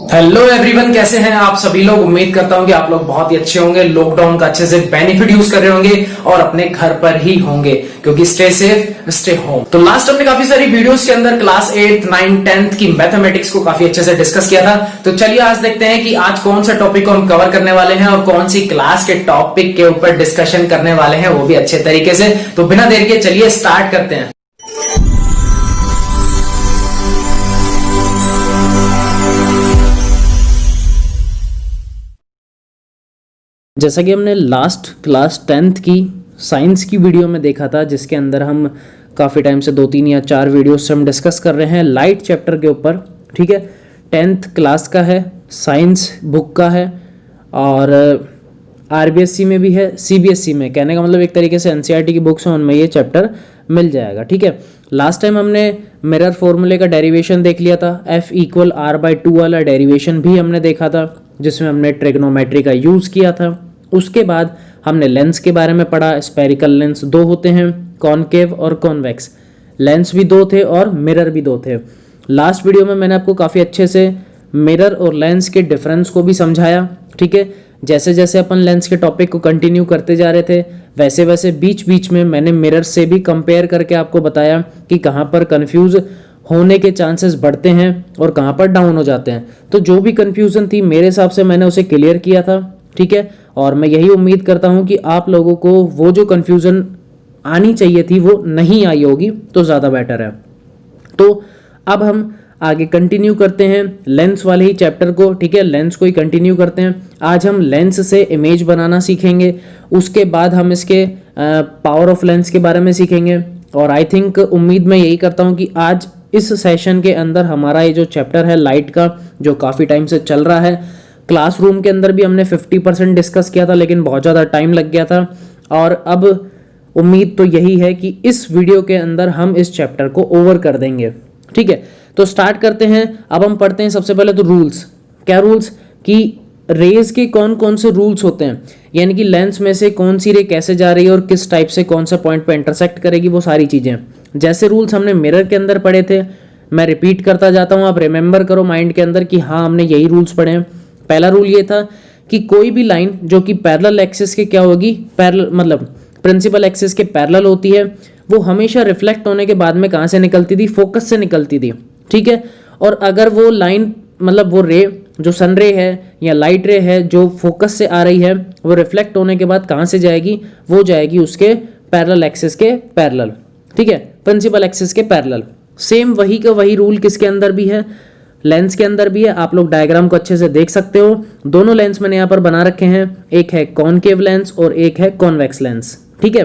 Hello everyone, कैसे हैं आप सभी लोग। उम्मीद करता हूं कि आप लोग बहुत ही अच्छे होंगे, लॉकडाउन का अच्छे से बेनिफिट यूज कर रहे होंगे और अपने घर पर ही होंगे, क्योंकि स्टे सेफ स्टे होम। तो लास्ट हमने काफी सारी वीडियोस के अंदर क्लास 8, 9, 10th की मैथमेटिक्स को काफी अच्छे से डिस्कस किया था। तो चलिए आज देखते हैं कि आज कौन सा टॉपिक को हम कवर करने वाले हैं और कौन सी क्लास के टॉपिक के ऊपर डिस्कशन करने वाले हैं, वो भी अच्छे तरीके से। तो बिना देर के चलिए स्टार्ट करते हैं। जैसा कि हमने लास्ट क्लास 10th की साइंस की वीडियो में देखा था, जिसके अंदर हम काफ़ी टाइम से 2-3 या 4 वीडियोस से हम डिस्कस कर रहे हैं लाइट चैप्टर के ऊपर। ठीक है, 10th क्लास का है, साइंस बुक का है और आरबीएससी में भी है, सीबीएसई में। कहने का मतलब एक तरीके से एनसीईआरटी की बुक्स हैं, उनमें ये चैप्टर मिल जाएगा। ठीक है, लास्ट टाइम हमने मिरर फॉर्मूले का डेरिवेशन देख लिया था, F=R/2 वाला डेरिवेशन भी हमने देखा था, जिसमें हमने ट्रिग्नोमेट्री का यूज़ किया था। उसके बाद हमने लेंस के बारे में पढ़ा। स्पेरिकल लेंस 2 होते हैं, कॉनकेव और कॉन्वेक्स। लेंस भी 2 थे और मिरर भी 2 थे। लास्ट वीडियो में मैंने आपको काफ़ी अच्छे से मिरर और लेंस के डिफरेंस को भी समझाया। ठीक है, जैसे जैसे अपन लेंस के टॉपिक को कंटिन्यू करते जा रहे थे, वैसे वैसे बीच बीच में मैंने मिरर से भी कंपेयर करके आपको बताया कि कहाँ पर कन्फ्यूज़ होने के चांसेस बढ़ते हैं और कहाँ पर डाउन हो जाते हैं। तो जो भी कन्फ्यूज़न थी मेरे हिसाब से मैंने उसे क्लियर किया था। ठीक है, और मैं यही उम्मीद करता हूँ कि आप लोगों को वो जो कन्फ्यूज़न आनी चाहिए थी वो नहीं आई होगी, तो ज़्यादा बेटर है। तो अब हम आगे कंटिन्यू करते हैं लेंस वाले ही चैप्टर को। ठीक है, लेंस को ही कंटिन्यू करते हैं। आज हम लेंस से इमेज बनाना सीखेंगे, उसके बाद हम इसके पावर ऑफ लेंस के बारे में सीखेंगे। और आई थिंक उम्मीद मैं यही करता हूँ कि आज इस सेशन के अंदर हमारा ये जो चैप्टर है लाइट का, जो काफ़ी टाइम से चल रहा है, क्लासरूम के अंदर भी हमने 50% डिस्कस किया था, लेकिन बहुत ज़्यादा टाइम लग गया था। और अब उम्मीद तो यही है कि इस वीडियो के अंदर हम इस चैप्टर को ओवर कर देंगे। ठीक है, तो स्टार्ट करते हैं। अब हम पढ़ते हैं सबसे पहले तो रूल्स। क्या रूल्स? कि रेज के कौन कौन से रूल्स होते हैं, यानी कि लेंस में से कौन सी रे कैसे जा रही है और किस टाइप से कौन सा पॉइंट पे इंटरसेक्ट करेगी, वो सारी चीज़ें। जैसे रूल्स हमने मिरर के अंदर पढ़े थे, मैं रिपीट करता जाता हूँ, आप रिमेंबर करो माइंड के अंदर कि हाँ हमने यही रूल्स पढ़े हैं। पहला रूल ये था कि कोई भी लाइन जो कि पैरेलल एक्सिस के क्या होगी, पैरेलल मतलब प्रिंसिपल एक्सिस के पैरेलल होती है, वो हमेशा रिफ्लेक्ट होने के बाद में कहाँ से निकलती थी? फोकस से निकलती थी। ठीक है, और अगर वो लाइन मतलब वो रे जो सन रे है या लाइट रे है जो फोकस से आ रही है, वो रिफ्लेक्ट होने के बाद कहाँ से जाएगी? वो जाएगी उसके पैरेलल एक्सिस के पैरेलल। ठीक है, प्रिंसिपल एक्सिस के पैरेलल। सेम वही का वही रूल किसके अंदर भी है? लेंस के अंदर भी है। आप लोग डायग्राम को अच्छे से देख सकते हो। दोनों लेंस मैंने यहाँ पर बना रखे हैं, एक है कॉनकेव लेंस और एक है कॉन्वेक्स लेंस। ठीक है,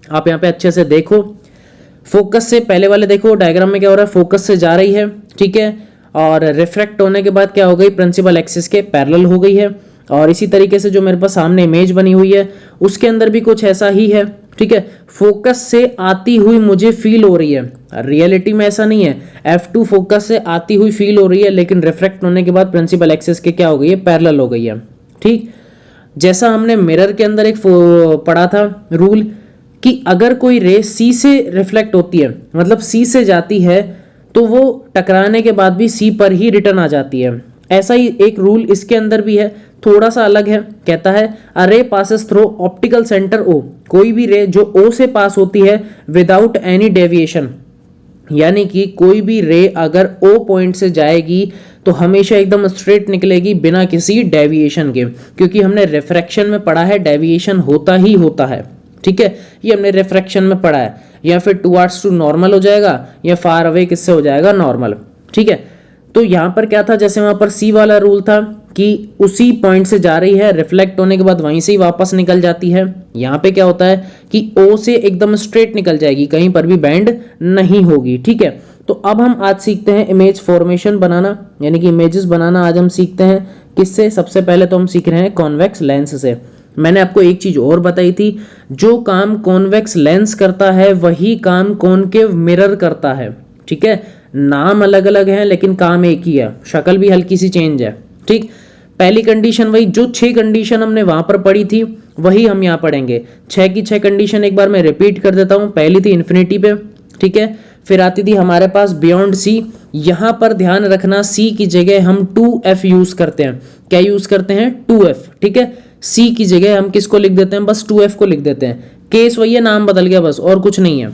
आप यहाँ पे अच्छे से देखो। फोकस से पहले वाले देखो डायग्राम में क्या हो रहा है, फोकस से जा रही है। ठीक है, और रिफ्रैक्ट होने के बाद क्या हो गई? प्रिंसिपल एक्सिस के पैरेलल हो गई है। और इसी तरीके से जो मेरे पास सामने इमेज बनी हुई है उसके अंदर भी कुछ ऐसा ही है। ठीक है, फोकस से आती हुई मुझे फील हो रही है, रियलिटी में ऐसा नहीं है। F2 फोकस से आती हुई फील हो रही है, लेकिन रिफ्रैक्ट होने के बाद प्रिंसिपल एक्सिस के क्या हो गई है? पैरेलल हो गई है। ठीक, जैसा हमने मिरर के अंदर एक पढ़ा था रूल कि अगर कोई रे C से रिफ्लेक्ट होती है, मतलब C से जाती है, तो वो टकराने के बाद भी C पर ही रिटर्न आ जाती है। ऐसा ही एक रूल इसके अंदर भी है, थोड़ा सा अलग है। कहता है a ray passes through optical centre O, कोई भी रे जो O से पास होती है विदाउट एनी डेविएशन, यानी कि कोई भी रे अगर O पॉइंट से जाएगी तो हमेशा एकदम स्ट्रेट निकलेगी बिना किसी डेविएशन के, क्योंकि हमने रिफ्रैक्शन में पढ़ा है डेविएशन होता ही होता है। ठीक है, ये हमने रिफ्रैक्शन में पढ़ा है। या फिर टुवर्ड्स टू नॉर्मल हो जाएगा या फार अवे किससे हो जाएगा? नॉर्मल। ठीक है, तो यहाँ पर क्या था, जैसे वहाँ पर C वाला रूल था कि उसी पॉइंट से जा रही है, रिफ्लेक्ट होने के बाद वहीं से ही वापस निकल जाती है। यहाँ पे क्या होता है कि O से एकदम स्ट्रेट निकल जाएगी, कहीं पर भी बेंड नहीं होगी। ठीक है, तो अब हम आज सीखते हैं इमेज फॉर्मेशन बनाना, यानी कि इमेजेस बनाना आज हम सीखते हैं। किससे? सबसे पहले तो हम सीख रहे हैं कॉन्वेक्स लेंस से। मैंने आपको एक चीज और बताई थी, जो काम कॉन्वेक्स लेंस करता है वही काम कॉनकेव मिरर करता है। ठीक है, नाम अलग अलग हैं लेकिन काम एक ही है, शक्ल भी हल्की सी चेंज है। ठीक, पहली कंडीशन वही, जो 6 कंडीशन हमने वहां पर पढ़ी थी वही हम यहाँ पढ़ेंगे। 6 की 6 कंडीशन एक बार मैं रिपीट कर देता हूँ। पहली थी इन्फिनिटी पे, ठीक है, फिर आती थी हमारे पास बियॉन्ड सी। यहां पर ध्यान रखना सी की जगह हम 2f यूज करते हैं। क्या यूज करते हैं? 2f। ठीक है, सी की जगह हम किसको लिख देते हैं? बस 2f को लिख देते हैं। केस वही है, नाम बदल गया बस, और कुछ नहीं है।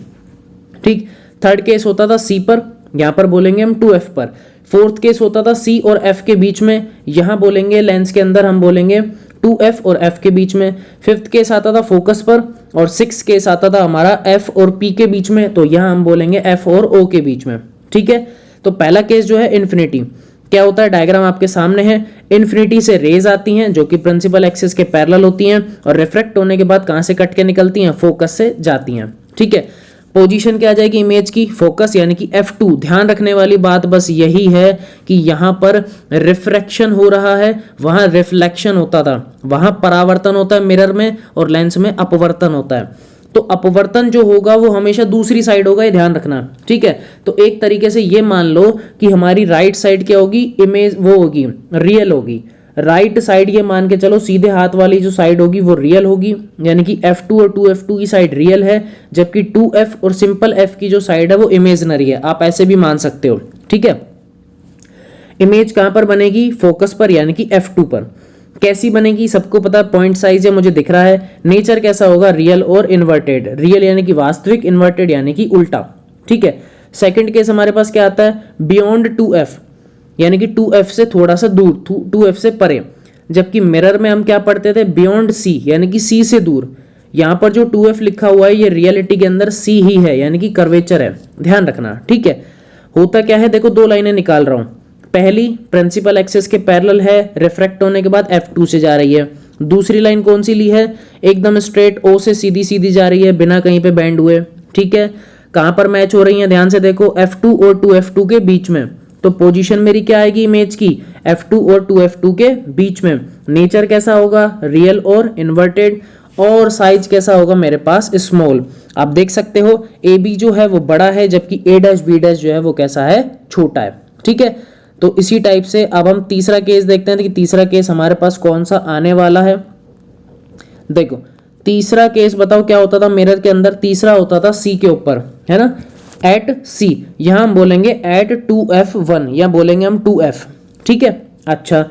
ठीक, थर्ड केस होता था सी पर, यहां पर बोलेंगे हम 2f पर। फोर्थ केस होता था सी और f के बीच में, यहां बोलेंगे लेंस के अंदर हम बोलेंगे 2f और f के बीच में। फिफ्थ केस आता था फोकस पर, और सिक्स केस आता था हमारा f और p के बीच में, तो यहां हम बोलेंगे f और o के बीच में। ठीक है, तो पहला केस जो है इन्फिनिटी, क्या होता है? डायग्राम आपके सामने है। इन्फिनिटी से रेज आती हैं जो कि प्रिंसिपल एक्सिस के पैरेलल होती हैं, और रिफ्रैक्ट होने के बाद कहां से कट के निकलती हैं? फोकस से जाती हैं। ठीक है, पोजीशन क्या आ जाएगी इमेज की? फोकस यानी कि f2। ध्यान रखने वाली बात बस यही है कि यहां पर रिफ्रैक्शन हो रहा है, वहां रिफ्लेक्शन होता था, वहां परावर्तन होता है मिरर में, और लेंस में अपवर्तन होता है। तो अपवर्तन जो होगा वो हमेशा दूसरी साइड होगा, ये ध्यान रखना। ठीक है, तो एक तरीके से ये मान लो कि हमारी राइट साइड क्या होगी? इमेज वो होगी, रियल होगी। राइट साइड ये मान के चलो, सीधे हाथ वाली जो साइड होगी वो रियल होगी, यानी कि f2 और 2f2 की साइड रियल है, जबकि 2f और सिंपल f की जो साइड है वो इमेजनरी है। आप ऐसे भी मान सकते हो। ठीक है, इमेज कहां पर बनेगी? फोकस पर, यानी कि f2 पर। कैसी बनेगी? सबको पता है, पॉइंट साइज है, मुझे दिख रहा है। नेचर कैसा होगा? रियल और इन्वर्टेड। रियल यानी कि वास्तविक, इन्वर्टेड यानी कि उल्टा। ठीक है, सेकंड केस हमारे पास क्या आता है? बियॉन्ड 2f, यानी कि 2f से थोड़ा सा दूर, 2f से परे। जबकि मिरर में हम क्या पढ़ते थे? बियॉन्ड c, यानी कि c से दूर। यहां पर जो 2f लिखा हुआ है ये रियलिटी के अंदर c ही है, यानी कि कर्वेचर है, ध्यान रखना। ठीक है, होता क्या है, देखो दो लाइनें निकाल रहा हूं। पहली प्रिंसिपल एक्सिस के पैरेलल है, रिफ्रैक्ट होने के बाद f2 से जा रही है। दूसरी लाइन कौन सी ली है? एकदम स्ट्रेट o से सीधी सीधी जा रही है, बिना कहीं पे बैंड हुए। ठीक है, कहां पर मैच हो रही है? ध्यान से देखो, f2 और 2f2 के बीच में। तो पोजीशन मेरी क्या आएगी इमेज की? f2 और 2f2 के बीच में। नेचर कैसा होगा? रियल और इन्वर्टेड। और साइज कैसा होगा मेरे पास? स्मॉल। आप देख सकते हो ए बी जो है वो बड़ा है, जबकि ए डैश बी डैश जो है वो कैसा है? छोटा है। ठीक है, तो इसी टाइप से अब हम तीसरा केस देखते हैं कि तीसरा केस हमारे पास कौन सा आने वाला है। देखो तीसरा केस बताओ क्या होता था मिरर के अंदर? तीसरा होता था सी के ऊपर, है ना, एट सी। यहां हम बोलेंगे एट 2f1, या बोलेंगे हम 2f। ठीक है, अच्छा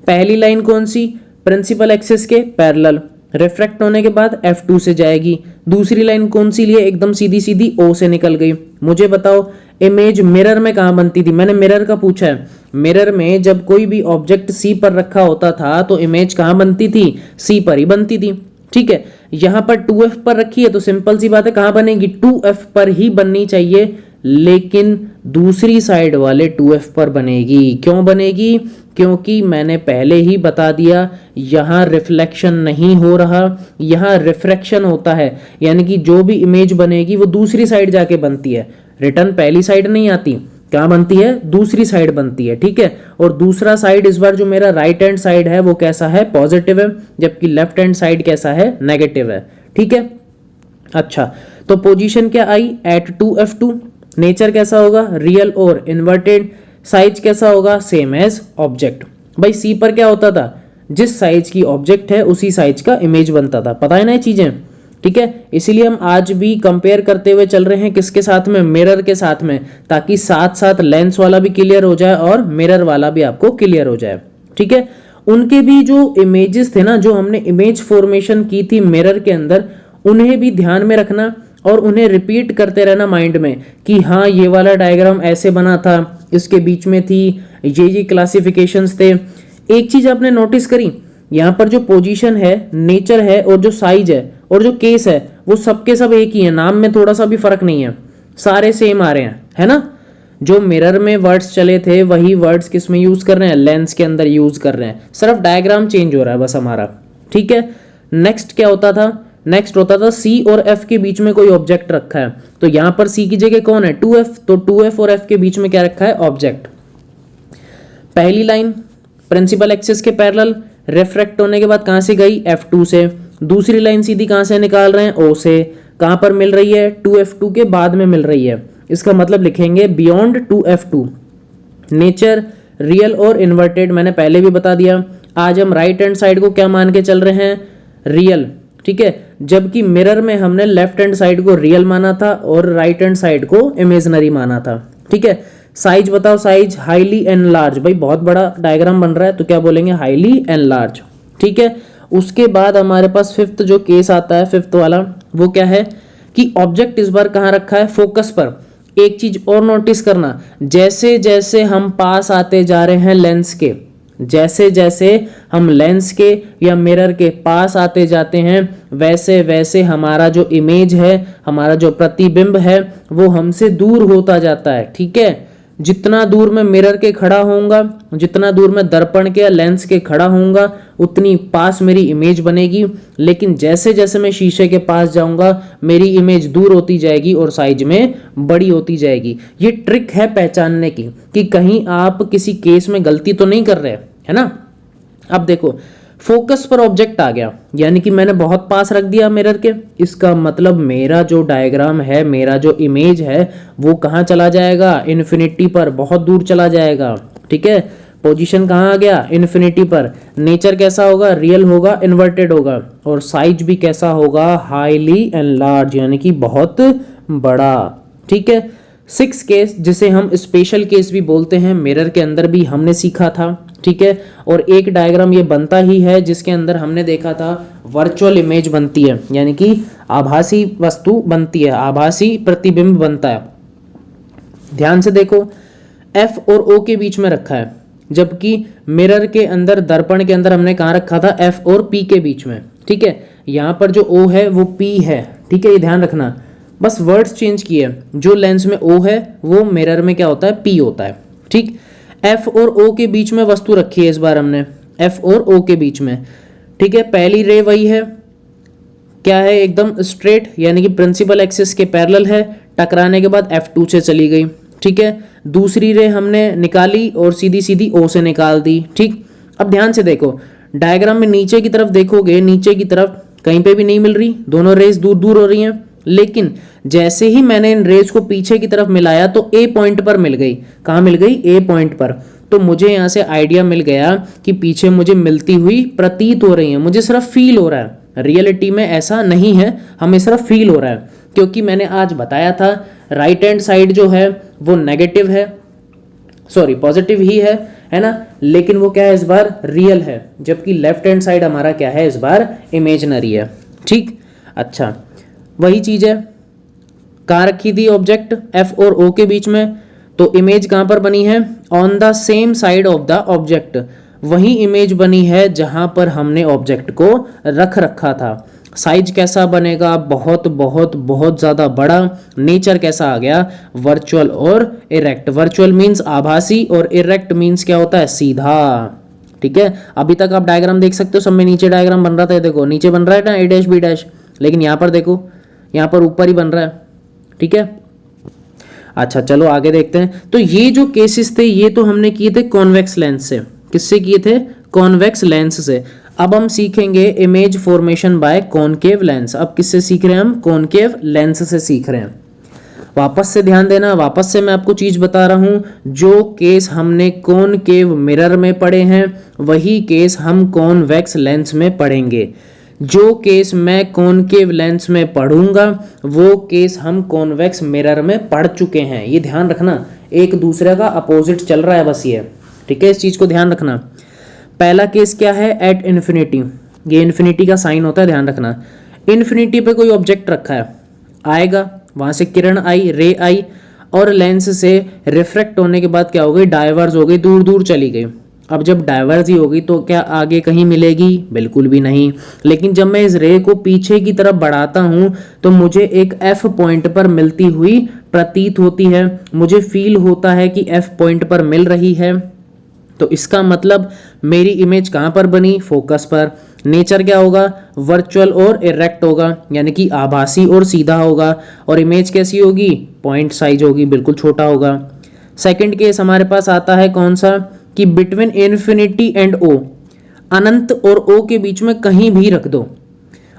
पहली लाइन कौन सी? प्रिंसिपल एक्सिस के पैरेलल, रिफ्रैक्ट होने के बाद f2 से जाएगी। दूसरी लाइन कौन सी लिए? एकदम सीधी सीधी o से निकल गई। मुझे बताओ इमेज मिरर में कहां बनती थी? मैंने मिरर का पूछा है। मिरर में जब कोई भी ऑब्जेक्ट सी पर रखा होता था तो इमेज कहां बनती थी? सी पर ही बनती थी। ठीक है, यहां पर 2f पर रखी है तो सिंपल सी बात है कहां बनेगी? 2f पर ही बननी चाहिए, लेकिन दूसरी साइड वाले 2f पर बनेगी। क्यों बनेगी? क्योंकि मैंने पहले ही बता दिया यहां रिफ्लेक्शन नहीं हो रहा, यहां रिफ्रैक्शन होता है, यानी कि जो भी इमेज बनेगी वो दूसरी साइड जाके बनती है। रिटर्न पहली साइड नहीं आती, क्या बनती है? दूसरी साइड बनती है। ठीक है, और दूसरा साइड इस बार जो मेरा राइट हैंड साइड है वो कैसा है? पॉजिटिव है, जबकि लेफ्ट हैंड साइड कैसा है? नेगेटिव है। ठीक है, अच्छा तो पोजीशन क्या आई? Eight 2f2। नेचर कैसा होगा? रियल और इन्वर्टेड। साइज कैसा होगा? Same as object. भाई सी पर क्या होता था? जिस साइज की ऑब्जेक्ट है उसी साइज का इमेज बनता था। पता है ना ये चीजें? ठीक है, इसीलिए हम आज भी कंपेयर करते हुए चल रहे हैं किसके साथ में? मिरर के साथ में, ताकि साथ साथ लेंस वाला भी क्लियर हो जाए और मिरर वाला भी आपको क्लियर हो जाए। ठीक है, उनके भी जो इमेजेस थे ना, जो हमने इमेज फॉर्मेशन की थी मिरर के अंदर, उन्हें भी ध्यान में रखना और उन्हें रिपीट करते रहना माइंड में कि हाँ ये वाला डायग्राम ऐसे बना था, इसके बीच में थी ये क्लासिफिकेशंस थे। एक चीज आपने नोटिस करी, यहाँ पर जो पोजीशन है, नेचर है, और जो साइज है और जो केस है वो सबके सब एक ही है। नाम में थोड़ा सा भी फर्क नहीं है, सारे सेम आ रहे हैं, है ना। जो मिरर में वर्ड्स चले थे वही वर्ड्स किस में यूज कर रहे हैं? लेंस के अंदर यूज कर रहे हैं, सिर्फ डायग्राम चेंज हो रहा है बस हमारा। ठीक है, नेक्स्ट क्या होता था? नेक्स्ट होता था सी और एफ के बीच में कोई ऑब्जेक्ट रखा है, तो यहां पर सी की जगह कौन है? 2f, तो 2f और f के बीच में क्या रखा है? ऑब्जेक्ट। पहली लाइन प्रिंसिपल एक्सिस के पैरेलल, रिफ्रैक्ट होने के बाद कहां से गई? f2 से। दूसरी लाइन सीधी कहां से निकाल रहे हैं? o से। कहां पर मिल रही है? 2f2 के बाद में मिल रही है, इसका मतलब लिखेंगे बियॉन्ड 2f2। नेचर रियल और इन्वर्टेड मैंने पहले भी बता दिया। आज हम राइट हैंड साइड को क्या मान के चल रहे हैं? रियल। ठीक है, जबकि मिरर में हमने लेफ्ट हैंड साइड को रियल माना था और राइट हैंड साइड को इमेजिनरी माना था। ठीक है, साइज बताओ, साइज हाईली एनलार्ज, भाई बहुत बड़ा डायग्राम बन रहा है तो क्या बोलेंगे, हाईली एनलार्ज। ठीक है, उसके बाद हमारे पास फिफ्थ जो केस आता है, फिफ्थ वाला, वो क्या है कि ऑब्जेक्ट इस बार कहाँ रखा है, फोकस पर। एक चीज और नोटिस करना, जैसे जैसे हम पास आते जा रहे हैं लेंस के, जैसे जैसे हम लेंस के या मिरर के पास आते जाते हैं, वैसे वैसे हमारा जो इमेज है, हमारा जो प्रतिबिंब है, वो हमसे दूर होता जाता है। ठीक है, जितना दूर मैं मिरर के खड़ा होऊंगा, जितना दूर मैं दर्पण के या लेंस के खड़ा होऊंगा, उतनी पास मेरी इमेज बनेगी। लेकिन जैसे जैसे मैं शीशे के पास जाऊंगा, मेरी इमेज दूर होती जाएगी और साइज में बड़ी होती जाएगी। ये ट्रिक है पहचानने की कि कहीं आप किसी केस में गलती तो नहीं कर रहे, है ना। अब देखो, फोकस पर ऑब्जेक्ट आ गया, यानी कि मैंने बहुत पास रख दिया मिरर के, इसका मतलब मेरा जो डायग्राम है, मेरा जो इमेज है, वो कहाँ चला जाएगा, इन्फिनिटी पर, बहुत दूर चला जाएगा। ठीक है, पोजीशन कहाँ आ गया, इन्फिनिटी पर। नेचर कैसा होगा, रियल होगा, इन्वर्टेड होगा, और साइज भी कैसा होगा, हाईली एनलार्ज, यानी कि बहुत बड़ा। ठीक है, सिक्स केस, जिसे हम स्पेशल केस भी बोलते हैं, मिरर के अंदर भी हमने सीखा था। ठीक है, और एक डायग्राम ये बनता ही है जिसके अंदर हमने देखा था वर्चुअल इमेज बनती है, यानी कि आभासी वस्तु बनती है, आभासी प्रतिबिंब बनता है। ध्यान से देखो, F और O के बीच में रखा है, जबकि मिरर के अंदर, दर्पण के अंदर हमने कहाँ रखा था, F और P के बीच में। ठीक है, यहाँ पर जो O है वो P है। ठीक है, ये ध्यान रखना, बस वर्ड्स चेंज किए, जो लेंस में O है वो मिरर में क्या होता है, P होता है। ठीक, F और O के बीच में वस्तु रखी है इस बार हमने, F और O के बीच में। ठीक है, पहली रे वही है, क्या है, एकदम स्ट्रेट, यानी कि प्रिंसिपल एक्सिस के पैरेलल है, टकराने के बाद F2 से चली गई। ठीक है, दूसरी रे हमने निकाली और सीधी सीधी O से निकाल दी। ठीक, अब ध्यान से देखो, डायग्राम में नीचे की तरफ देखोगे, नीचे की तरफ कहीं पे भी नहीं मिल रही, दोनों रेस दूर दूर हो रही हैं। लेकिन जैसे ही मैंने इन रेस को पीछे की तरफ मिलाया तो ए पॉइंट पर मिल गई। कहाँ मिल गई, ए पॉइंट पर। तो मुझे यहाँ से आइडिया मिल गया कि पीछे मुझे मिलती हुई प्रतीत हो रही है, मुझे सिर्फ फील हो रहा है, रियलिटी में ऐसा नहीं है, हमें सिर्फ फील हो रहा है। क्योंकि मैंने आज बताया था राइट हैंड साइड जो है वो नेगेटिव है, सॉरी पॉजिटिव ही है ना, लेकिन वो क्या है, इस बार रियल है, जबकि लेफ्ट हैंड साइड हमारा क्या है, इस बार इमेजिनरी है। ठीक, अच्छा, वही चीज है, कहाँ रखी थी ऑब्जेक्ट, F और O के बीच में, तो इमेज कहाँ पर बनी है, on the same side of the object, वही इमेज बनी है जहां पर हमने ऑब्जेक्ट को रख रखा था। साइज कैसा बनेगा, बहुत बहुत बहुत ज़्यादा बड़ा। नेचर कैसा आ गया, वर्चुअल और इरेक्ट। वर्चुअल मीन्स आभासी और इरेक्ट मीन्स क्या होता है, सीधा। ठीक है, अभी तक आप डायग्राम देख सकते हो, सब में नीचे डायग्राम बन रहा था, देखो नीचे बन रहा है ना ए डैश बी डैश, लेकिन यहाँ पर देखो, यहाँ पर ऊपर ही बन रहा है। ठीक है, अच्छा चलो आगे देखते हैं। तो ये जो केसेस थे ये तो हमने किए थे कॉन्वेक्स लेंस से। किससे किए थे, कॉन्वेक्स लेंस से। अब हम सीखेंगे image formation by concave lens. अब किससे सीख रहे हैं हम, कॉनकेव लेंस से सीख रहे हैं। वापस से ध्यान देना, वापस से मैं आपको चीज बता रहा हूं, जो केस हमने कॉनकेव मिरर में पढ़े हैं वही केस हम कॉन्वेक्स लेंस में पढ़ेंगे। जो केस मैं कॉनकेव लेंस में पढ़ूंगा वो केस हम कॉन्वेक्स मिरर में पढ़ चुके हैं। ये ध्यान रखना, एक दूसरे का अपोजिट चल रहा है बस ये। ठीक है, इस चीज को ध्यान रखना। पहला केस क्या है, एट इन्फिनिटी, ये इन्फिनिटी का साइन होता है, ध्यान रखना। इन्फिनिटी पे कोई ऑब्जेक्ट रखा है, आएगा, वहां से किरण आई, रे आई, और लेंस से रिफ्रैक्ट होने के बाद क्या हो गई, डाइवर्ज हो गई, दूर दूर चली गई। अब जब डाइवर्ज ही होगी तो क्या आगे कहीं मिलेगी, बिल्कुल भी नहीं। लेकिन जब मैं इस रे को पीछे की तरफ बढ़ाता हूं तो मुझे एक एफ पॉइंट पर मिलती हुई प्रतीत होती है, मुझे फील होता है कि एफ पॉइंट पर मिल रही है। तो इसका मतलब मेरी इमेज कहां पर बनी, फोकस पर। नेचर क्या होगा, वर्चुअल और इरेक्ट होगा, यानी कि आभासी और सीधा होगा। और इमेज कैसी होगी, पॉइंट साइज होगी, बिल्कुल छोटा होगा। सेकंड केस हमारे पास आता है कौन सा, कि बिटवीन इन्फिनिटी एंड ओ, अनंत और ओ के बीच में कहीं भी रख दो,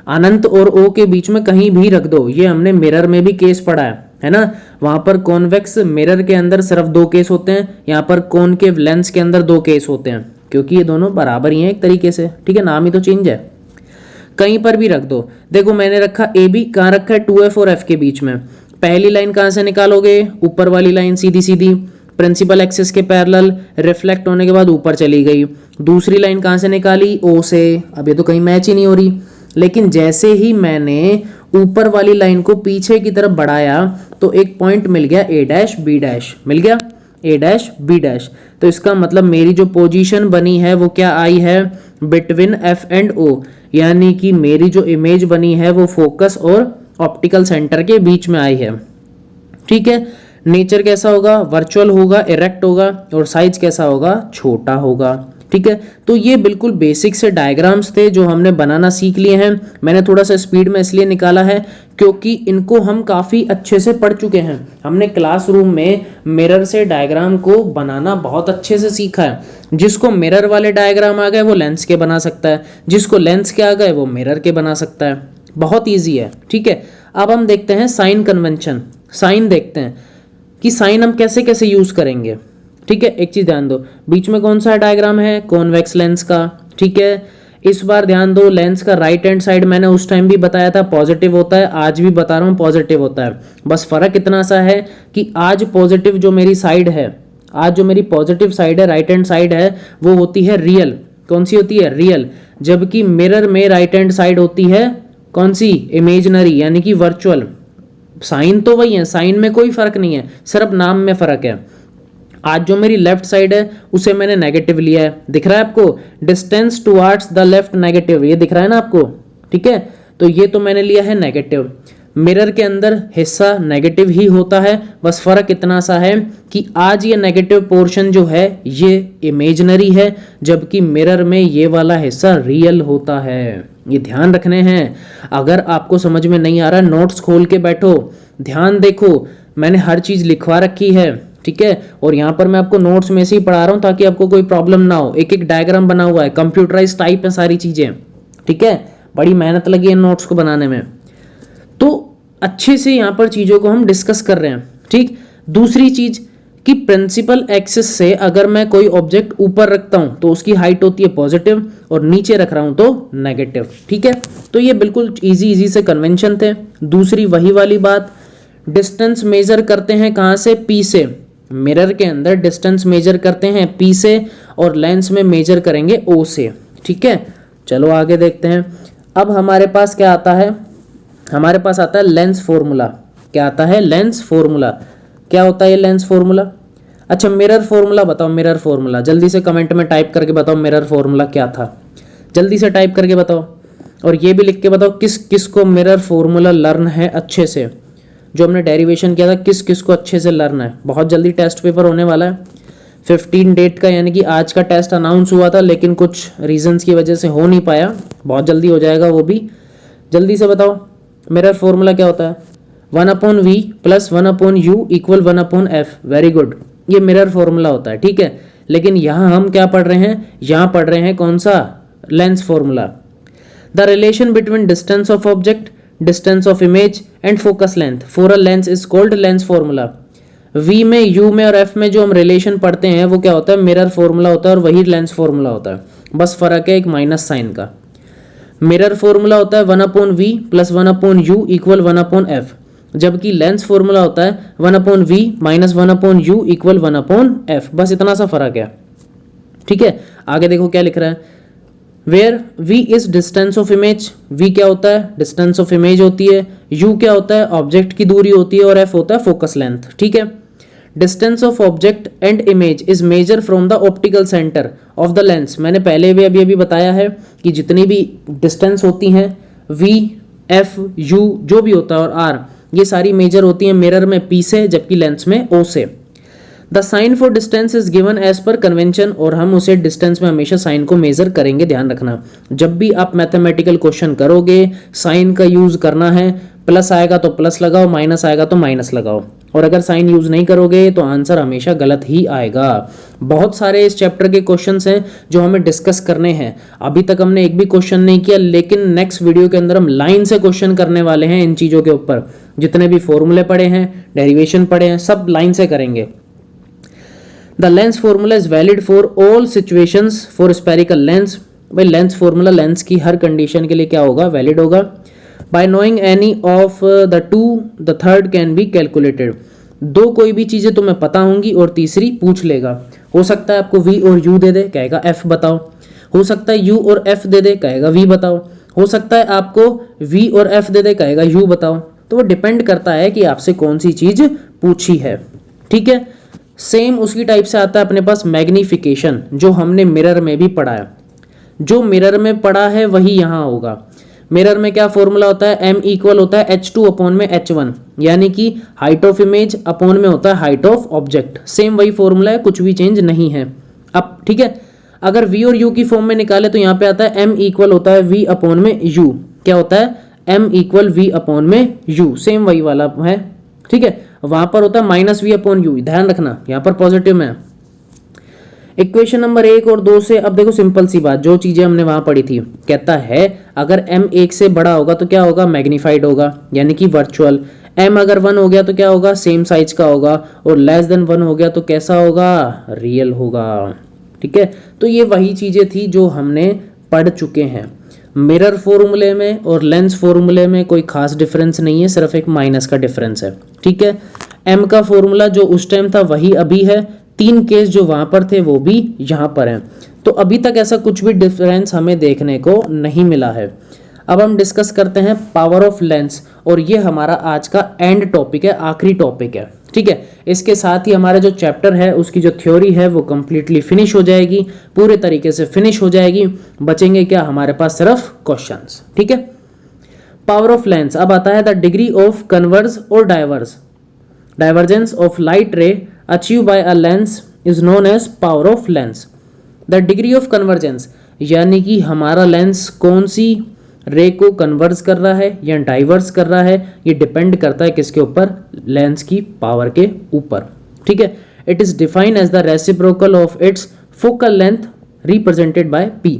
अनंत और ओ के बीच में कहीं भी रख दो। ये हमने मिरर में भी केस पढ़ा है ना, वहां पर कॉन्वेक्स मिरर के अंदर सिर्फ दो केस होते हैं, यहाँ पर कॉनकेव लेंस के अंदर दो केस होते हैं, क्योंकि ये दोनों बराबर ही हैं एक तरीके से। ठीक है, नाम ही तो चेंज है। कहीं पर भी रख दो। देखो मैंने रखा ए बी, कहाँ रखा है 2f और f के बीच में। पहली लाइन कहाँ से निकालोगे, ऊपर वाली लाइन सीधी सीधी प्रिंसिपल एक्सिस के पैरेलल, रिफ्लेक्ट होने के बाद ऊपर चली गई। दूसरी लाइन कहाँ से निकाली, ओ से। अब ये तो कहीं मैच ही नहीं हो रही, लेकिन जैसे ही मैंने ऊपर वाली लाइन को पीछे की तरफ बढ़ाया तो एक पॉइंट मिल गया ए डैश बी डैश, मिल गया ए डैश बी डैश। तो इसका मतलब मेरी जो पोजीशन बनी है वो क्या आई है, बिटवीन एफ एंड ओ, यानी कि मेरी जो इमेज बनी है वो फोकस और ऑप्टिकल सेंटर के बीच में आई है। ठीक है, नेचर कैसा होगा, वर्चुअल होगा, इरेक्ट होगा, और साइज कैसा होगा, छोटा होगा। ठीक है, तो ये बिल्कुल बेसिक से डायग्राम्स थे जो हमने बनाना सीख लिए हैं। मैंने थोड़ा सा स्पीड में इसलिए निकाला है क्योंकि इनको हम काफ़ी अच्छे से पढ़ चुके हैं। हमने क्लासरूम में मिरर से डायग्राम को बनाना बहुत अच्छे से सीखा है। जिसको मिरर वाले डायग्राम आ गए वो लेंस के बना सकता है, जिसको लेंस के आ गए वो मिरर के बना सकता है। बहुत ईजी है। ठीक है, अब हम देखते हैं साइन कन्वेंशन। साइन देखते हैं कि साइन हम कैसे कैसे यूज़ करेंगे। ठीक है, एक चीज़ ध्यान दो, बीच में कौन सा डायग्राम है, कॉन्वेक्स लेंस का। ठीक है, इस बार ध्यान दो, लेंस का राइट हैंड साइड मैंने उस टाइम भी बताया था पॉजिटिव होता है, आज भी बता रहा हूँ पॉजिटिव होता है। बस फर्क इतना सा है कि आज पॉजिटिव जो मेरी साइड है, आज जो मेरी पॉजिटिव साइड है, राइट हैंड साइड है, वो होती है रियल। कौन सी होती है, रियल। जबकि मिरर में राइट हैंड साइड होती है कौन सी, इमेजनरी, यानी कि वर्चुअल। साइन तो वही है, साइन में कोई फर्क नहीं है, सिर्फ नाम में फर्क है। आज जो मेरी लेफ्ट साइड है उसे मैंने नेगेटिव लिया है, दिख रहा है आपको, distance towards the left negative, ये दिख रहा है ना आपको। ठीक है, तो ये तो मैंने लिया है नेगेटिव। मिरर के अंदर हिस्सा नेगेटिव ही होता है, बस फर्क इतना सा है कि आज ये नेगेटिव पोर्शन जो है ये इमेजनरी है, जबकि मिरर में ये वाला हिस्सा रियल होता है। ये ध्यान रखने हैं। अगर आपको समझ में नहीं आ रहा, नोट्स खोल के बैठो, ध्यान देखो, मैंने हर चीज लिखवा रखी है। ठीक है, और यहाँ पर मैं आपको नोट्स में से ही पढ़ा रहा हूँ ताकि आपको कोई प्रॉब्लम ना हो। एक एक डायग्राम बना हुआ है, कंप्यूटराइज टाइप है सारी चीजें। ठीक है, बड़ी मेहनत लगी है नोट्स को बनाने में, तो अच्छे से यहाँ पर चीजों को हम डिस्कस कर रहे हैं। ठीक, दूसरी चीज कि प्रिंसिपल एक्सिस से अगर मैं कोई ऑब्जेक्ट ऊपर रखता हूं तो उसकी हाइट होती है पॉजिटिव, और नीचे रख रहा हूं तो नेगेटिव। ठीक है, तो ये बिल्कुल इजी से कन्वेंशन थे। दूसरी वही वाली बात, डिस्टेंस मेजर करते हैं कहाँ से, पी से। मिरर के अंदर डिस्टेंस मेजर करते हैं पी से, और लेंस में मेजर करेंगे ओ से। ठीक है, चलो आगे देखते हैं। अब हमारे पास क्या आता है, हमारे पास आता है लेंस फॉर्मूला। क्या आता है, लेंस फॉर्मूला। क्या होता है ये लेंस फॉर्मूला। अच्छा, मिरर फॉर्मूला बताओ, मिरर फॉर्मूला जल्दी से कमेंट में टाइप करके बताओ, मिरर फॉर्मूला क्या था, जल्दी से टाइप करके बताओ। और ये भी लिख के बताओ किस किस को मिरर फॉर्मूला लर्न है अच्छे से, जो हमने डेरिवेशन किया था किस किस को अच्छे से लर्न है। बहुत जल्दी टेस्ट पेपर होने वाला है 15 डेट का, यानी कि आज का टेस्ट अनाउंस हुआ था लेकिन कुछ रीजंस की वजह से हो नहीं पाया, बहुत जल्दी हो जाएगा वो भी। जल्दी से बताओ मिरर फॉर्मूला क्या होता है, 1/v plus 1/u equal 1/f। Very good, ये मिरर फॉर्मूला होता है। ठीक है, लेकिन यहाँ हम क्या पढ़ रहे हैं, यहाँ पढ़ रहे हैं कौन सा, lens formula. The relation between distance of object, distance of image and focus length for a lens is called lens formula. v में, u में और f में जो हम रिलेशन पढ़ते हैं वो क्या होता है, मिरर फॉर्मूला होता है, और वही लेंस फॉर्मूला होता है, बस फर्क है एक माइनस साइन का। मिरर फॉर्मूला होता है 1/v plus 1/u equal 1/f, जबकि लेंस फॉर्मूला होता है 1/v minus 1/u equal 1/f, बस इतना सा फर्क है। ठीक है, आगे देखो क्या लिख रहा है, where v is distance of image. v क्या होता है, डिस्टेंस ऑफ इमेज होती है, u क्या होता है, ऑब्जेक्ट की दूरी होती है, और f होता है फोकस लेंथ। ठीक है, distance of object and image is measure from the optical centre of the lens. मैंने पहले भी अभी बताया है कि जितनी भी डिस्टेंस होती हैं v, f, u जो भी होता है और r, ये सारी मेजर होती हैं मिरर में p से, जबकि लेंस में o से। The sign for distance is given as per convention, और हम उसे डिस्टेंस में हमेशा साइन को मेजर करेंगे। ध्यान रखना, जब भी आप मैथमेटिकल क्वेश्चन करोगे साइन का यूज करना है, प्लस आएगा तो प्लस लगाओ, माइनस आएगा तो माइनस लगाओ, और अगर साइन यूज नहीं करोगे तो आंसर हमेशा गलत ही आएगा। बहुत सारे इस चैप्टर के क्वेश्चंस हैं जो हमें डिस्कस करने हैं। अभी तक हमने एक भी क्वेश्चन नहीं किया, लेकिन नेक्स्ट वीडियो के अंदर हम लाइन से क्वेश्चन करने वाले हैं इन चीजों के ऊपर। जितने भी फॉर्मूले पढ़े हैं, डेरिवेशन पढ़े हैं, सब लाइन से करेंगे। The lens formula is valid for all situations for spherical lens. भाई लेंस फॉर्मूला लेंस की हर कंडीशन के लिए क्या होगा, वैलिड होगा। Bye knowing any of the two the third can be calculated, दो कोई भी चीज़ें तुम्हें पता होंगी और तीसरी पूछ लेगा। हो सकता है आपको v और u दे दे, कहेगा f बताओ। हो सकता है u और f दे दे, कहेगा v बताओ। हो सकता है आपको v और f दे दे, कहेगा u बताओ। तो वो डिपेंड करता है कि आपसे कौन सी चीज़ पूछी है, ठीक है। सेम उसी टाइप से आता है अपने पास मैग्निफिकेशन, जो हमने मिरर में भी पढ़ा है। जो मिरर में पढ़ा है वही यहाँ होगा। मिरर में क्या फॉर्मूला होता है, m इक्वल होता है h2 अपॉन में h1, यानी कि हाइट ऑफ इमेज अपॉन में होता है हाइट ऑफ ऑब्जेक्ट। सेम वही फॉर्मूला है, कुछ भी चेंज नहीं है। अब ठीक है, अगर v और u की फॉर्म में निकाले तो यहाँ पे आता है m इक्वल होता है v अपॉन में u। क्या होता है, m इक्वल v अपॉन में u, सेम वही वाला है, ठीक है। वहां पर होता है माइनस v अपॉन u, ध्यान रखना यहाँ पर पॉजिटिव में। इक्वेशन नंबर 1 और 2 से अब देखो सिंपल सी बात, जो चीजें हमने वहां पढ़ी थी, कहता है अगर m 1 से बड़ा होगा तो क्या होगा, मैग्नीफाइड होगा, यानी कि वर्चुअल। m अगर 1 हो गया तो क्या होगा, सेम साइज का होगा, और लेस देन 1 हो गया तो कैसा होगा, रियल होगा, ठीक है। तो ये वही चीजें थी जो हमने पढ़ चुके हैं। मिरर फॉर्मूले में और लेंस फॉर्मूले में कोई खास डिफरेंस नहीं है, सिर्फ एक माइनस का डिफरेंस है, ठीक है। m का फॉर्मूला जो उस टाइम था वही अभी है, 3 केस जो वहां पर थे वो भी यहाँ पर हैं। तो अभी तक ऐसा कुछ भी डिफरेंस हमें देखने को नहीं मिला है। अब हम डिस्कस करते हैं पावर ऑफ लेंस, और ये हमारा आज का एंड टॉपिक है, आखिरी टॉपिक है, ठीक है। इसके साथ ही हमारा जो चैप्टर है उसकी जो थ्योरी है वो कंप्लीटली फिनिश हो जाएगी, पूरे तरीके से फिनिश हो जाएगी। बचेंगे क्या हमारे पास, सिर्फ क्वेश्चंस, ठीक है। पावर ऑफ लेंस, अब आता है द डिग्री ऑफ कन्वर्ज और divergence of light ray achieve by a lens is known as power of lens. The degree of convergence, यानी कि हमारा लेंस कौन सी रे को कन्वर्ज कर रहा है या डाइवर्स कर रहा है, ये डिपेंड करता है किसके ऊपर, लेंस की पावर के ऊपर, ठीक है। It is defined as the reciprocal of its focal length represented by p।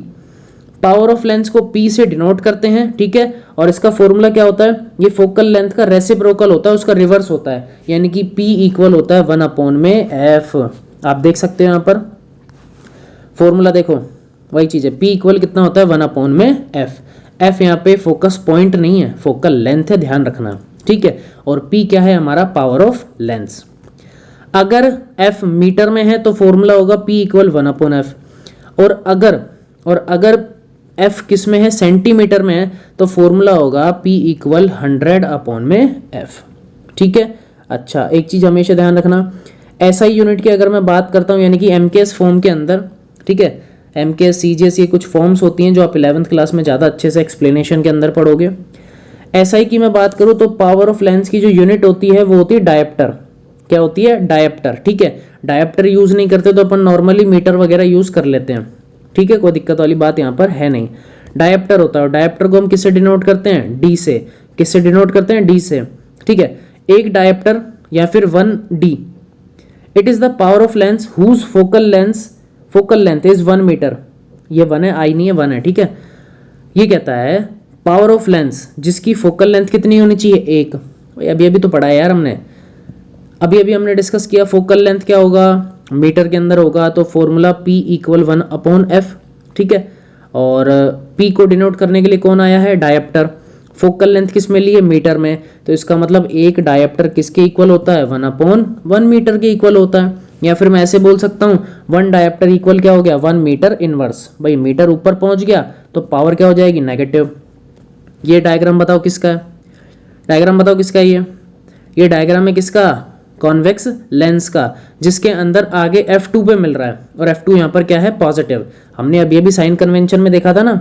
Power of lens को p से डिनोट करते हैं, ठीक है। और इसका फॉर्मूला क्या होता है, ये फोकल लेंथ का रेसिप्रोकल होता है, उसका रिवर्स होता है, यानी कि p इक्वल होता है 1 अपॉन में f। आप देख सकते हो यहाँ पर फॉर्मूला, देखो वही चीज है, p इक्वल कितना होता है 1 अपॉन में f यहाँ पे फोकस पॉइंट नहीं है, फोकल लेंथ है, ध्यान रखना, ठीक है। और p क्या है, हमारा पावर ऑफ लेंस। अगर f मीटर में है तो फॉर्मूला होगा p इक्वल 1 अपॉन f, और अगर f किस में है, सेंटीमीटर में है, तो फॉर्मूला होगा p इक्वल 100 अपॉन में f, ठीक है। अच्छा, एक चीज हमेशा ध्यान रखना, SI यूनिट की अगर मैं बात करता हूँ, यानी कि MKS फॉर्म के अंदर, ठीक है, MKS CGS, ये कुछ फॉर्म्स होती हैं जो आप 11th क्लास में ज़्यादा अच्छे से एक्सप्लेनेशन के अंदर पढ़ोगे। SI की मैं बात करूँ तो पावर ऑफ लेंस की जो यूनिट होती है वो होती है डायप्टर। क्या होती है, डायप्टर, ठीक है। डायप्टर यूज नहीं करते तो अपन नॉर्मली मीटर वगैरह यूज कर लेते हैं, ठीक है, कोई दिक्कत वाली बात यहाँ पर है नहीं। डायप्टर होता है, डायप्टर को हम किससे डिनोट करते हैं, D से। किससे डिनोट करते हैं, D से, ठीक है। एक डायप्टर या फिर 1D, it is the power of lens whose focal length is 1 metre. ये 1 है, आई नहीं है, 1 है, ठीक है। ये कहता है पावर ऑफ लेंस जिसकी फोकल लेंथ कितनी होनी चाहिए, 1। अभी तो पढ़ा है यार हमने, अभी हमने डिस्कस किया फोकल लेंथ क्या होगा, मीटर के अंदर होगा, तो formula p equal 1 upon f, ठीक है। और p को डिनोट करने के लिए कौन आया है, डायप्टर। फोकल लेंथ किस में लिए, मीटर में, तो इसका मतलब एक डायप्टर किसके इक्वल होता है, 1 अपॉन 1 मीटर के इक्वल होता है। या फिर मैं ऐसे बोल सकता हूँ 1 डायप्टर इक्वल क्या हो गया, 1 मीटर इनवर्स। भाई मीटर ऊपर पहुंच गया तो पावर क्या हो जाएगी, नेगेटिव। ये डायग्राम बताओ किसका है, डायग्राम बताओ किसका है, ये डायग्राम है किसका, कॉन्वेक्स लेंस का, जिसके अंदर आगे F2 पे मिल रहा है, और F2 यहाँ पर क्या है, पॉजिटिव। हमने अभी साइन कन्वेंशन में देखा था ना,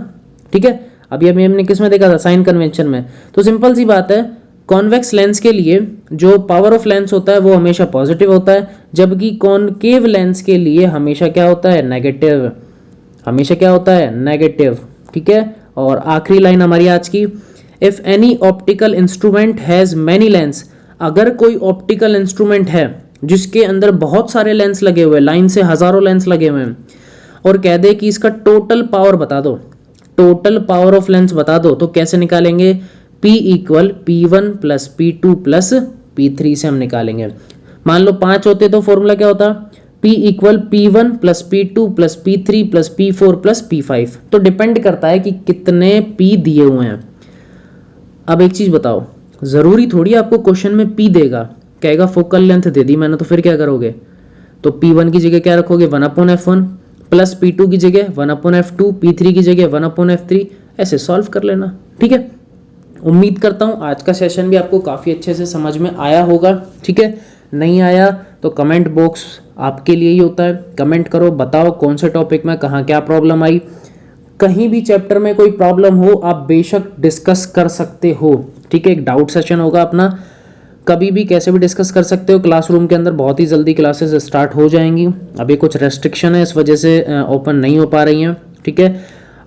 ठीक है। अभी हमने किस में देखा था, साइन कन्वेंशन में। तो सिंपल सी बात है, कॉन्वेक्स लेंस के लिए जो पावर ऑफ लेंस होता है वो हमेशा पॉजिटिव होता है, जबकि कॉनकेव लेंस के लिए हमेशा क्या होता है, नेगेटिव। हमेशा क्या होता है, नेगेटिव, ठीक है। और आखिरी लाइन हमारी आज की, if any optical instrument has many lens, अगर कोई ऑप्टिकल इंस्ट्रूमेंट है जिसके अंदर बहुत सारे लेंस लगे हुए, लाइन से हजारों लेंस लगे हुए हैं, और कह दे कि इसका टोटल पावर बता दो, टोटल पावर ऑफ लेंस बता दो, तो कैसे निकालेंगे, P equal P1 plus P2 plus P3 से हम निकालेंगे। मान लो 5 होते तो फॉर्मूला क्या होता, P equal P1 plus P2 plus P3 plus P4 plus P5। तो डिपेंड करता है कि कितने P दिए हुए हैं। अब एक चीज बताओ, जरूरी थोड़ी आपको क्वेश्चन में P देगा, कहेगा फोकल लेंथ दे दी मैंने, तो फिर क्या करोगे? तो P1 की जगह क्या रखोगे? 1/f1 प्लस P2 की जगह 1/f2, P3 की जगह 1/f3, ऐसे सॉल्व कर लेना। ठीक है, उम्मीद करता हूँ आज का सेशन भी आपको काफ़ी अच्छे से समझ में आया होगा। ठीक है, नहीं आया तो कमेंट बॉक्स आपके लिए ही होता है, कमेंट करो, बताओ कौन से टॉपिक में कहाँ क्या प्रॉब्लम आई। कहीं भी चैप्टर में कोई प्रॉब्लम हो आप बेशक डिस्कस कर सकते हो। ठीक है, एक डाउट सेशन होगा अपना, कभी भी कैसे भी डिस्कस कर सकते हो। क्लासरूम के अंदर बहुत ही जल्दी क्लासेस स्टार्ट हो जाएंगी, अभी कुछ रेस्ट्रिक्शन है इस वजह से ओपन नहीं हो पा रही हैं। ठीक है,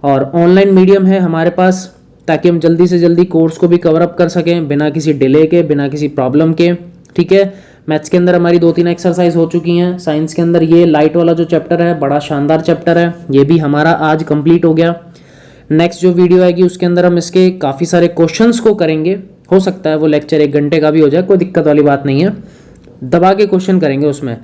और ऑनलाइन मीडियम है हमारे पास, ताकि हम जल्दी से जल्दी कोर्स को भी कवर अप कर सकें बिना किसी डिले के, बिना किसी प्रॉब्लम के। ठीक है, मैथ्स के अंदर हमारी 2-3 एक्सरसाइज हो चुकी हैं। साइंस के अंदर ये लाइट वाला जो चैप्टर है बड़ा शानदार चैप्टर है, ये भी हमारा आज कंप्लीट हो गया। नेक्स्ट जो वीडियो आएगी उसके अंदर हम इसके काफ़ी सारे क्वेश्चंस को करेंगे, हो सकता है वो लेक्चर 1 घंटे का भी हो जाए, कोई दिक्कत वाली बात नहीं है। दबा के क्वेश्चन करेंगे, उसमें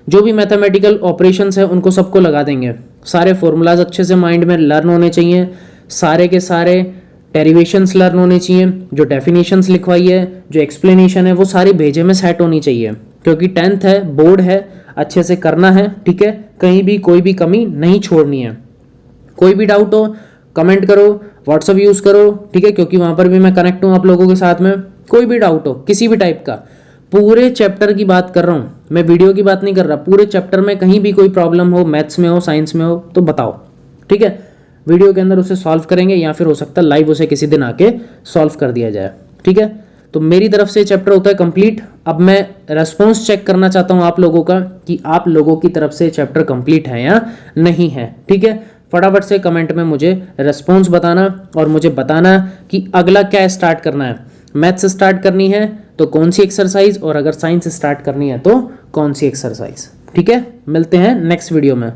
जो भी मैथमेटिकल ऑपरेशंस है उनको सबको लगा देंगे। सारे फॉर्मूलाज अच्छे से माइंड में लर्न होने चाहिए, सारे के सारे डेरिवेशंस लर्न होने चाहिए, जो डेफिनेशंस लिखवाई है, जो एक्सप्लेनेशन है वो सारी भेजे में सेट होनी चाहिए, क्योंकि 10th है, बोर्ड है, अच्छे से करना है। ठीक है, कहीं भी कोई भी कमी नहीं छोड़नी है। कोई भी डाउट हो कमेंट करो, व्हाट्सअप यूज़ करो। ठीक है, क्योंकि वहाँ पर भी मैं कनेक्ट हूँ आप लोगों के साथ में। कोई भी डाउट हो किसी भी टाइप का, पूरे चैप्टर की बात कर रहा हूँ मैं, वीडियो की बात नहीं कर रहा, पूरे चैप्टर में कहीं भी कोई प्रॉब्लम हो, मैथ्स में हो, साइंस में हो, तो बताओ। ठीक है, वीडियो के अंदर उसे सॉल्व करेंगे, या फिर हो सकता है लाइव उसे किसी दिन आके सॉल्व कर दिया जाए। ठीक है, तो मेरी तरफ से चैप्टर होता है कंप्लीट। अब मैं रेस्पॉन्स चेक करना चाहता हूँ आप लोगों का, कि आप लोगों की तरफ से चैप्टर कंप्लीट है या नहीं है। ठीक है, फटाफट से कमेंट में मुझे रेस्पॉन्स बताना, और मुझे बताना कि अगला क्या स्टार्ट करना है। मैथ्स स्टार्ट करनी है तो कौन सी एक्सरसाइज, और अगर साइंस स्टार्ट करनी है तो कौन सी एक्सरसाइज। ठीक है, मिलते हैं नेक्स्ट वीडियो में।